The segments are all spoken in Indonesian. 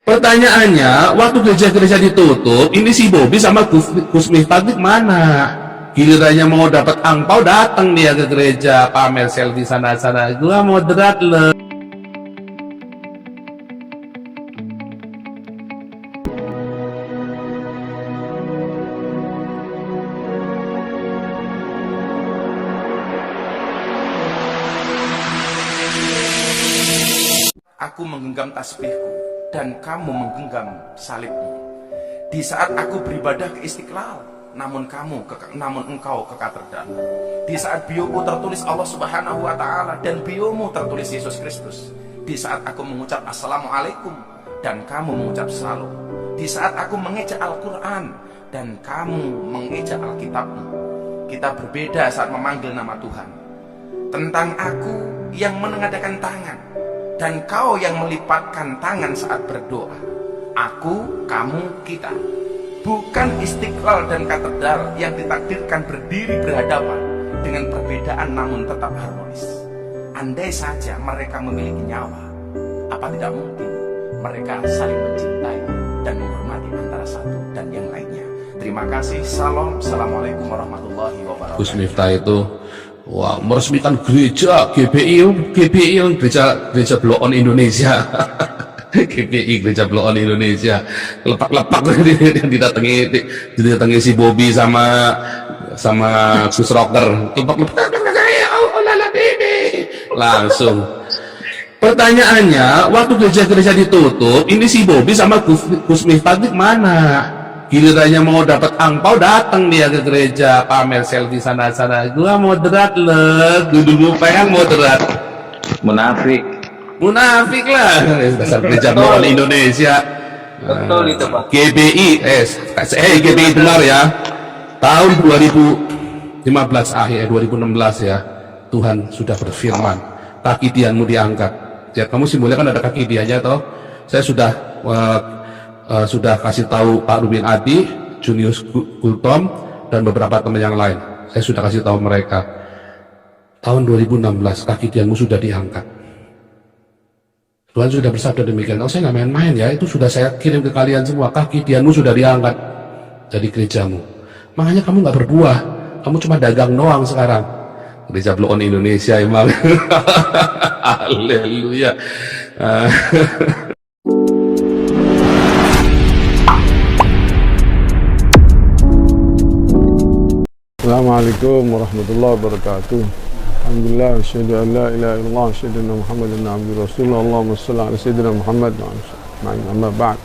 Pertanyaannya, waktu gereja-gereja ditutup, ini si Bobi sama Gus Miftah mana? Gilirannya mau dapat angpau, datang dia ke gereja, pamer selfie sana-sana. Gua moderat le. Aku menggenggam tasbihku dan kamu menggenggam salibmu. Di saat aku beribadah ke Istiqlal, namun engkau ke katedral. Di saat bioku tertulis Allah Subhanahu wa Ta'ala dan biomu tertulis Yesus Kristus. Di saat aku mengucap Assalamualaikum dan kamu mengucap Salam. Di saat aku mengejak Al-Quran dan kamu mengejak Alkitabmu. Kita berbeda saat memanggil nama Tuhan. Tentang aku yang menengadakan tangan dan kau yang melipatkan tangan saat berdoa. Aku, kamu, kita. Bukan Istiqlal dan katedral yang ditakdirkan berdiri berhadapan dengan perbedaan namun tetap harmonis. Andai saja mereka memiliki nyawa, apa tidak mungkin mereka saling mencintai dan menghormati antara satu dan yang lainnya. Terima kasih. Salam. Assalamualaikum warahmatullahi wabarakatuh. Gus Miftah itu wah, meresmikan gereja GBI gereja Blok On Indonesia. GBI gereja Blok On Indonesia. Lepak-lepak didatangi si Bobi sama Gus Rocker. Lepak-lepak langsung. Pertanyaannya, waktu gereja-gereja ditutup, ini si Bobi sama Gus Miftah mana? Gilirannya mau dapat angpau, datang dia ke gereja, pamer selfie sana-sana. Gua moderat le, dulu pengen moderat. Munafik lah, dasar gereja Blok On Indonesia. Betul itu Pak. GBI, GBI dengar ya. Tahun 2015 akhir 2016 ya, Tuhan sudah berfirman, kaki dianmu diangkat. Ya, kamu simbolnya kan ada kaki dianya toh. Saya sudah kasih tahu Pak Rubin Adi, Junius Gultom, dan beberapa teman yang lain. Saya sudah kasih tahu mereka. Tahun 2016 kaki dianmu sudah diangkat. Tuhan sudah bersabda demikian. Oh, saya nggak main-main ya. Itu sudah saya kirim ke kalian semua. Kaki dianmu sudah diangkat dari gerejamu. Makanya kamu nggak berbuah. Kamu cuma dagang doang sekarang. Gereja Blok On Indonesia emang. Haleluya. Assalamualaikum warahmatullahi wabarakatuh. Alhamdulillah, asyhadu an la ilaha illallah, asyhadu anna Muhammadan abduhu rasulullah. Allahumma shalli ala sayyidina Muhammad wa ala amma ba'd.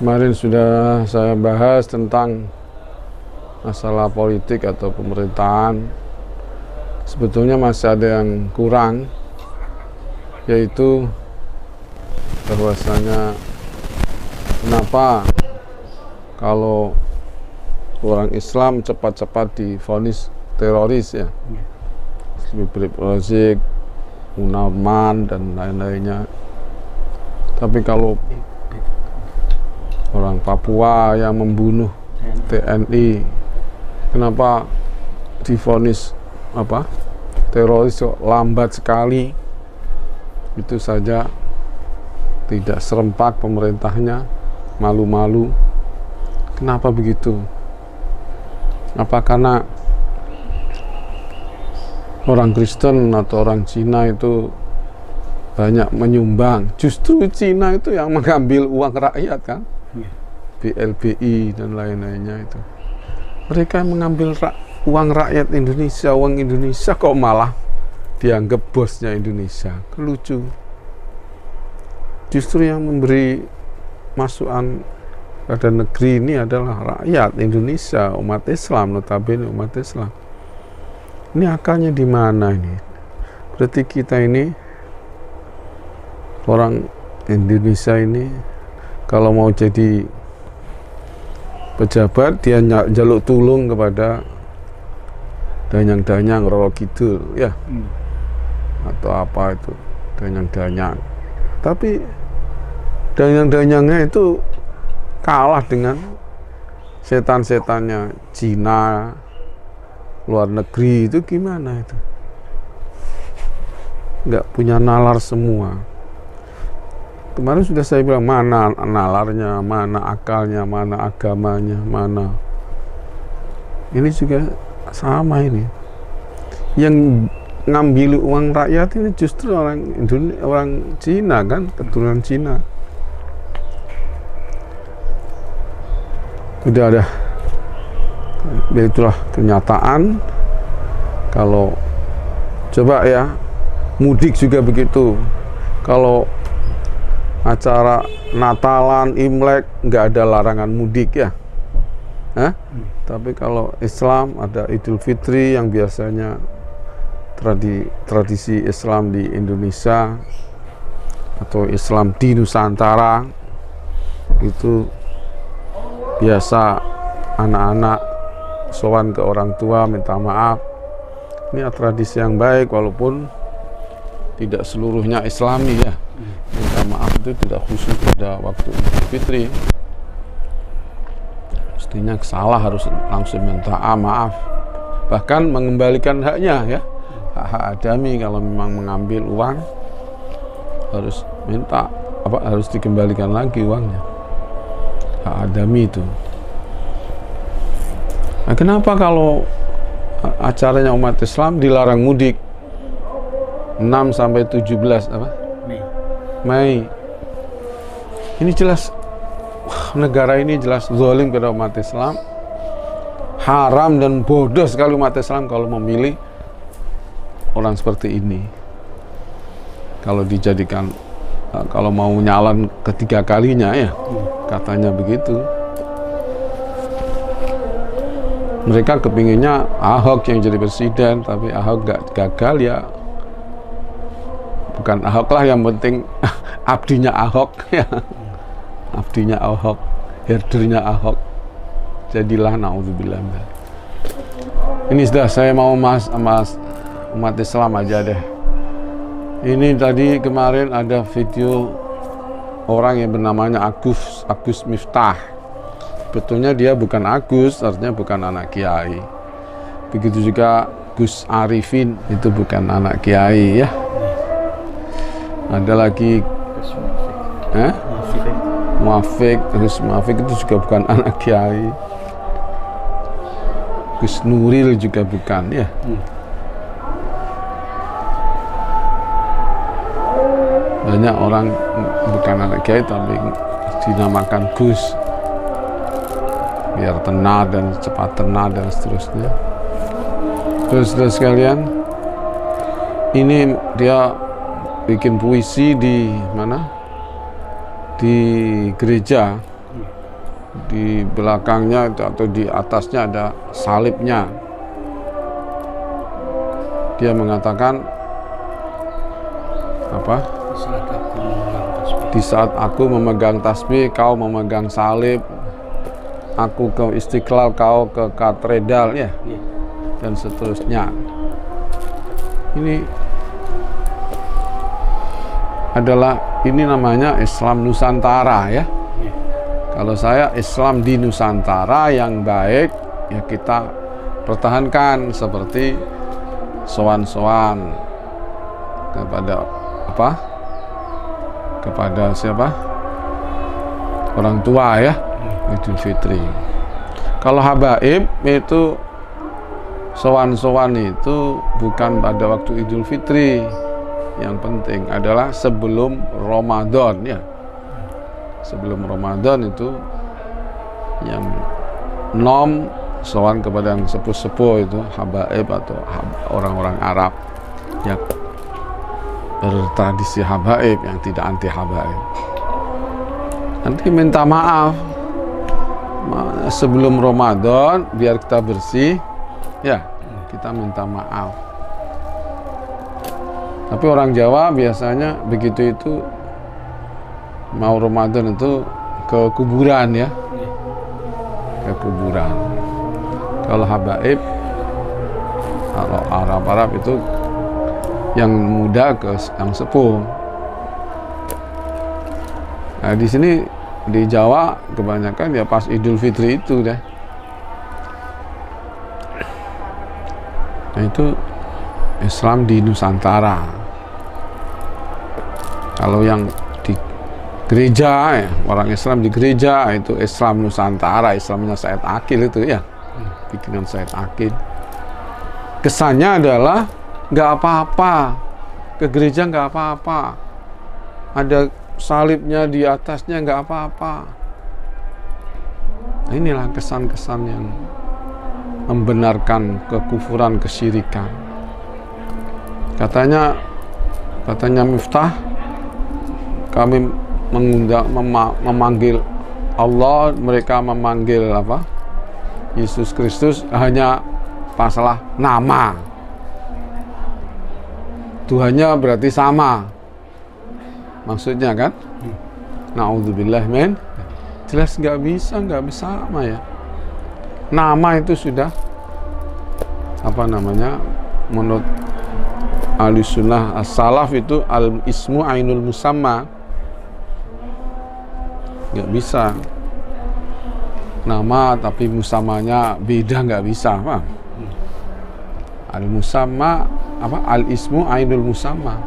Kemarin sudah saya bahas tentang masalah politik atau pemerintahan. Sebetulnya masih ada yang kurang, yaitu bahwasanya kenapa kalau orang Islam cepat-cepat divonis teroris ya, Habib Rizik, Munarman dan lain-lainnya. Tapi kalau orang Papua yang membunuh TNI, kenapa divonis teroris kok lambat sekali? Itu saja tidak serempak pemerintahnya, malu-malu. Kenapa begitu? Apa karena orang Kristen atau orang Cina itu banyak menyumbang? Justru Cina itu yang mengambil uang rakyat kan, BLBI dan lain-lainnya itu. Mereka mengambil uang rakyat Indonesia, uang Indonesia kok malah dianggap bosnya Indonesia. Lucu. Justru yang memberi masukan pada negeri ini adalah rakyat Indonesia, umat Islam, notabene umat Islam. Ini akalnya di mana ini? Berarti kita ini, orang Indonesia ini, kalau mau jadi pejabat, dia jaluk tulung kepada danyang-danyang Roro Kidul, ya, atau apa itu, danyang-danyang. Tapi danyang-danyangnya itu kalah dengan setan-setannya Cina, luar negeri. Itu gimana itu? Nggak punya nalar semua. kemarin sudah saya bilang mana nalarnya, mana akalnya, mana agamanya, mana. Ini juga sama ini. Yang ngambil uang rakyat ini justru orang Indonesia, orang Cina kan, keturunan Cina. Udah ada. Itulah kenyataan. Kalau coba ya, mudik juga begitu. Kalau acara Natalan, Imlek nggak ada larangan mudik ya. Tapi kalau Islam ada Idul Fitri yang biasanya tradisi Islam di Indonesia atau Islam di Nusantara itu biasa anak-anak sowan ke orang tua minta maaf. Ini tradisi yang baik walaupun tidak seluruhnya Islami ya. Minta maaf itu tidak khusus pada waktu Idul Fitri. Mestinya salah harus langsung minta maaf. Bahkan mengembalikan haknya ya. Hak adami kalau memang mengambil uang harus minta harus dikembalikan lagi uangnya. Hak adami itu. Nah, kenapa kalau acaranya umat Islam dilarang mudik 6 sampai 17 Mei. Ini jelas negara ini jelas zalim kepada umat Islam. Haram dan bodoh sekali umat Islam kalau memilih orang seperti ini. Kalau dijadikan kalau mau nyalon ketiga kalinya ya, katanya begitu. Mereka kepinginnya Ahok yang jadi presiden, tapi Ahok gak gagal ya. Bukan Ahok lah yang penting abdinya Ahok ya. Abdinya Ahok, herdernya Ahok. Jadilah naudzubillah. Ini sudah saya mau mas umat Islam aja deh. Ini tadi kemarin ada video orang yang bernamanya Agus Miftah. Betulnya dia bukan Agus, artinya bukan anak kiai. Begitu juga Gus Arifin, itu bukan anak kiai ya. Ada lagi Muafik itu juga bukan anak kiai. Gus Nuril juga bukan ya. Banyak orang bukan anak kiai tapi dinamakan Gus biar tenar dan cepat tenar dan seterusnya. Terus sekalian, ini dia bikin puisi di mana? Di gereja. Di belakangnya atau di atasnya ada salibnya. Dia mengatakan apa? Di saat aku memegang tasbih, kau memegang salib. Aku ke Istiqlal, kau ke katedral ya, dan seterusnya. Ini namanya Islam Nusantara ya. Kalau saya Islam di Nusantara yang baik ya kita pertahankan seperti sowan-sowan kepada apa? Kepada siapa? Orang tua ya. Idul Fitri. Kalau habaib itu sowan-sowan itu bukan pada waktu Idul Fitri. Yang penting adalah sebelum Ramadan ya. Sebelum Ramadan itu yang sowan kepada yang sepuh-sepuh itu habaib atau orang-orang Arab yang bertradisi habaib yang tidak anti habaib. Nanti minta maaf sebelum Ramadan biar kita bersih ya, kita minta maaf. Tapi orang Jawa biasanya begitu itu mau Ramadan itu ke kuburan ya, ke kuburan. Kalau habaib, kalau Arab itu yang muda ke yang sepuh. Nah di sini di Jawa kebanyakan ya pas Idul Fitri itu deh. Nah itu Islam di Nusantara. Kalau yang di gereja, ya, orang Islam di gereja, itu Islam Nusantara, Islamnya Said Akil itu ya, bikinan Said Akil. Kesannya adalah nggak apa-apa, ke gereja nggak apa-apa, ada salibnya di atasnya nggak apa-apa. Nah, inilah kesan-kesan yang membenarkan kekufuran, kesyirikan. Katanya Miftah, kami memanggil Allah, mereka memanggil apa? Yesus Kristus hanya masalah nama. Tuhannya berarti sama. Maksudnya kan? Na'udzubillah men. Jelas nggak bisa sama ya. Nama itu sudah apa namanya? Menurut Ahlussunnah as-salaf itu al-ismu ainul musamma. Nggak bisa nama tapi musamanya beda, nggak bisa, paham? Al-musamma apa? Al-ismu ainul musamma.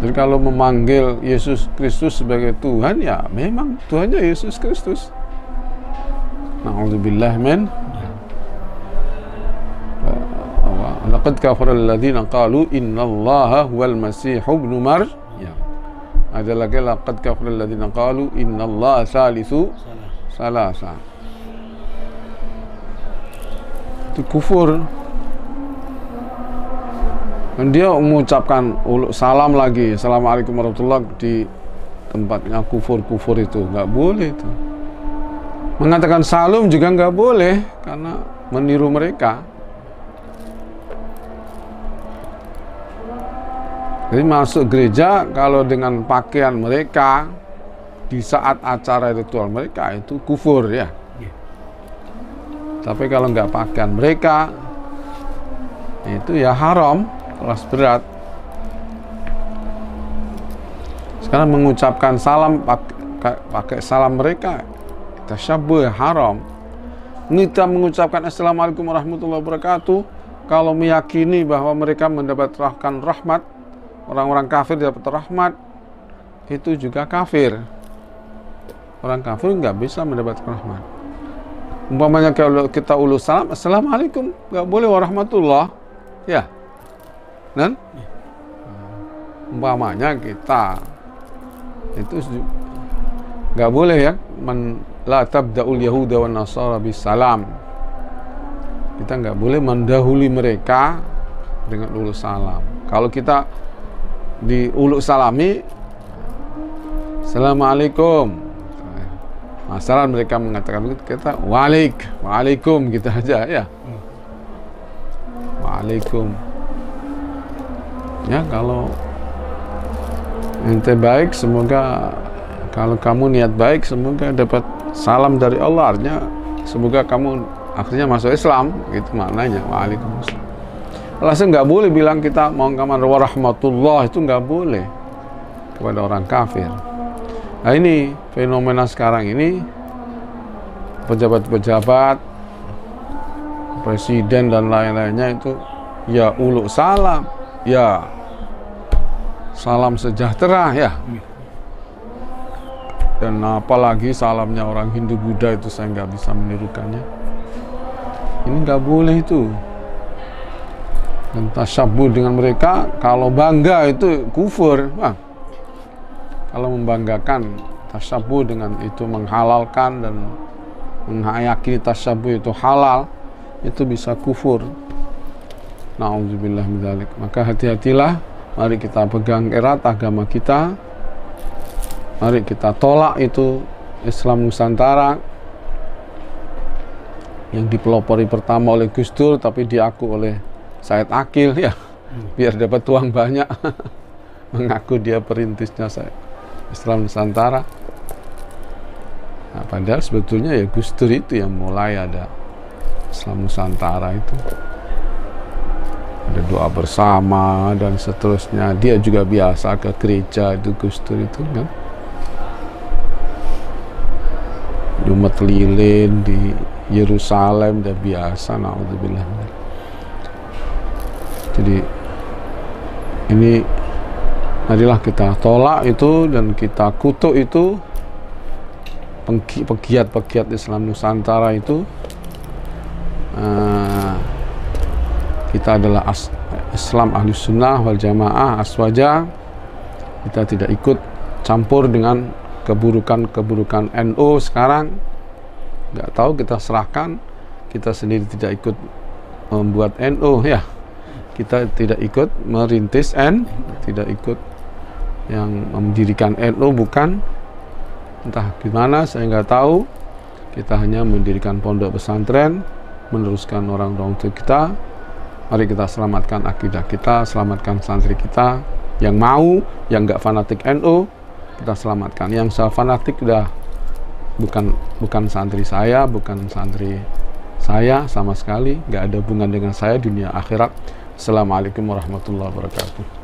Jadi kalau memanggil Yesus Kristus sebagai Tuhan, ya memang Tuhannya Yesus Kristus. Na'udzubillah min. Laqad kafara alladziina qalu innallaha huwal masih ibnu Maryam. Ada lagi laqad kafara alladziina qalu innallaha salisu salasa. Itu kufur. Dan dia mengucapkan salam lagi, assalamualaikum warahmatullahi, di tempatnya kufur itu nggak boleh itu. Mengatakan salam juga nggak boleh karena meniru mereka. Jadi masuk gereja kalau dengan pakaian mereka di saat acara ritual mereka itu kufur ya. Tapi kalau nggak pakaian mereka itu ya haram, kelas berat. Sekarang mengucapkan salam pakai salam mereka, tasyabbuh haram. Kita mengucapkan assalamualaikum warahmatullahi wabarakatuh kalau meyakini bahwa mereka mendapatkan rahmat, orang-orang kafir dapat rahmat, itu juga kafir. Orang kafir nggak bisa mendapatkan rahmat. Umpamanya kalau kita ulus salam, assalamualaikum, nggak boleh warahmatullah, ya. Dan umpamanya kita itu nggak boleh ya, la tabda'ul yahuda wan nasara bisalam. Kita nggak boleh mendahului mereka dengan ulus salam. Kalau kita di uluk salami, assalamualaikum. Masalah mereka mengatakan begitu, kita waalaikum gitu aja ya. Waalaikum. Ya kalau ente baik, semoga kalau kamu niat baik, semoga dapat salam dari Allah. Artinya semoga kamu akhirnya masuk Islam, gitu maknanya. Waalaikumsalam. Langsung nggak boleh bilang kita mau kamar warahmatullah, itu nggak boleh kepada orang kafir. Nah ini fenomena sekarang ini, pejabat-pejabat, presiden dan lain-lainnya itu ya uluk salam, ya salam sejahtera ya. Dan apalagi salamnya orang Hindu Buddha itu saya nggak bisa menirukannya. Ini nggak boleh itu. Dan tasyabbuh dengan mereka, kalau bangga itu kufur. Wah. Kalau membanggakan, tasyabbuh dengan itu menghalalkan dan menghayati tasyabbuh itu halal, itu bisa kufur. Na'udzubillah min dzalik. Maka hati-hatilah, mari kita pegang erat agama kita. Mari kita tolak itu Islam Nusantara yang dipelopori pertama oleh Gus Dur tapi diaku oleh Said Akil ya, biar dapat uang banyak. Mengaku dia perintisnya Islam Nusantara. Nah, padahal sebetulnya ya Gus Dur itu yang mulai ada Islam Nusantara itu. Ada doa bersama dan seterusnya. Dia juga biasa ke gereja itu Gus Dur itu kan. Jumat lilin di Yerusalem udah biasa, naudzubillah. Jadi ini Marilah kita tolak itu dan kita kutuk itu pegiat-pegiat Islam Nusantara itu. Kita adalah Islam Ahli Sunnah wal Jamaah Aswaja. Kita tidak ikut campur dengan keburukan-keburukan NU sekarang. Nggak tahu, kita serahkan. Kita sendiri tidak ikut membuat NU ya. Kita tidak ikut merintis tidak ikut yang mendirikan NU, bukan. Entah gimana, saya nggak tahu. Kita hanya mendirikan pondok pesantren, meneruskan orang-orang tua kita. Mari kita selamatkan akidah kita, selamatkan santri kita. Yang mau, yang nggak fanatik NU, kita selamatkan. Yang fanatik udah bukan santri saya, bukan santri saya sama sekali, nggak ada hubungan dengan saya dunia akhirat. Assalamualaikum warahmatullahi wabarakatuh.